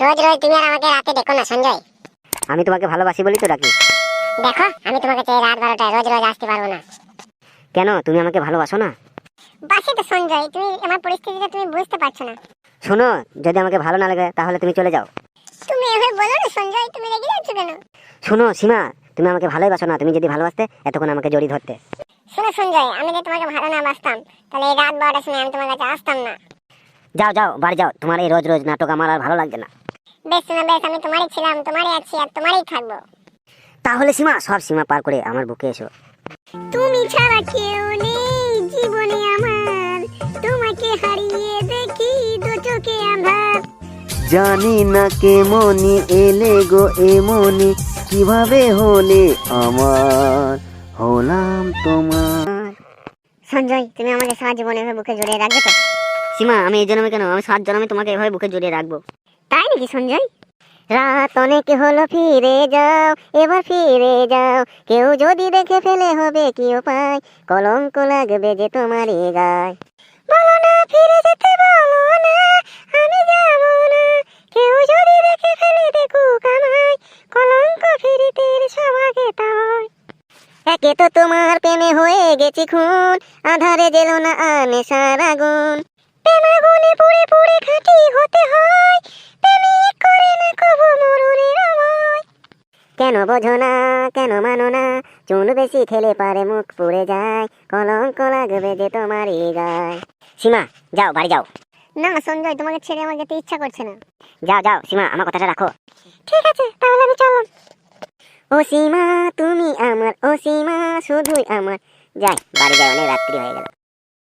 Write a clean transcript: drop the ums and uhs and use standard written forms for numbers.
রোজ রোজ তুমি আর আমাকে রাতে ডেকো না সঞ্জয়। আমি তোমাকে ভালোবাসি বলি তো ডাকি। দেখো আমি তোমাকে চাই রাত 12টায়, রোজ রোজ আসতে পারবো না। কেন, তুমি আমাকে ভালোবাসো না? বাসি তো সঞ্জয়, তুমি আমার পরিস্থিতিটা তুমি বুঝতে পারছো না। শোনো, যদি আমাকে ভালো না লাগে তাহলে তুমি চলে যাও। তুমি এভাবে বলো না সঞ্জয়, তুমি রেগে যাচ্ছ কেন? শোনো সীমা, তুমি আমাকে ভালোবাসো না। তুমি যদি ভালোবাসতে এতক্ষণ আমাকে জড়িয়ে ধরতে। শোনো সঞ্জয়, আমি যদি তোমাকে ভালো না বাসতাম তাহলে এই রাত 12টার সময় আমি তোমার কাছে আসতাম না। যাও যাও, বাড়ি যাও। তোমার এই রোজ রোজ নাটক আমার আর ভালো লাগছে না। বেশ শোনো, বেশ, আমি তোমারই ছিলাম, তোমারই আছি আর তোমারই থাকবো। তাহলে সীমা, সব সীমা পার করে আমার বুকে এসো। তুমি ছাড়া কেউ নেই জীবনে আমার, তোমাকে হারিয়ে দেখি দু চোখে আঁধার। জানি না কেমনি এলে গো এমনি, কিভাবে হলে আমার, হলাম তোমার। সঞ্জয়, তুমি আমাকে সারা জীবনে এভাবে বুকে জড়িয়ে রাখবে তো? সীমা, আমি এই জন্মে কেন, আমি 7 জন্মে তোমাকে এভাবে বুকে জড়িয়ে রাখবো। তাই নাকি সঞ্জয়? রাত অনেক হলো, ফিরে যাও, এবার ফিরে যাও। কেউ যদি দেখে ফেলে হবে কি উপায়, কলঙ্ক লাগবে যে তোমারই গায়। বলো না ফিরে যেতে, বলো না আমি যাব না। কেউ যদি দেখে ফেলে দেখুক আমায়, কলঙ্ক ফিরিতের সভাগে তাই। একে তো তোমার প্রেমে হয়ে গেছি খুন, আধারে জেলো না নেশার আগুন। প্রেম আগুনে পুড়ে পুড়ে খাঁটি হতে হয়, প্রেমিক করে না কবু মরুরের আমায়। কেন বোঝো না, কেন মানো না, চুল বেশি খেলে পারে মুখ পুড়ে যায়, কলঙ্ক লাগবে যে তোমারই গায়। সীমা, যাও, বাড়ি যাও। না সঞ্জয়, তোমাকে ছেড়ে আমার যেতে ইচ্ছা করছে না। যাও যাও সীমা, আমার কথাটা রাখো। ঠিক আছে, তাহলে আমি চললাম। ও সীমা, তুমি আমার, ও সীমা শুধুই আমার। যাই, বাড়ি যাই, অনেক রাত্রি হয়ে গেল।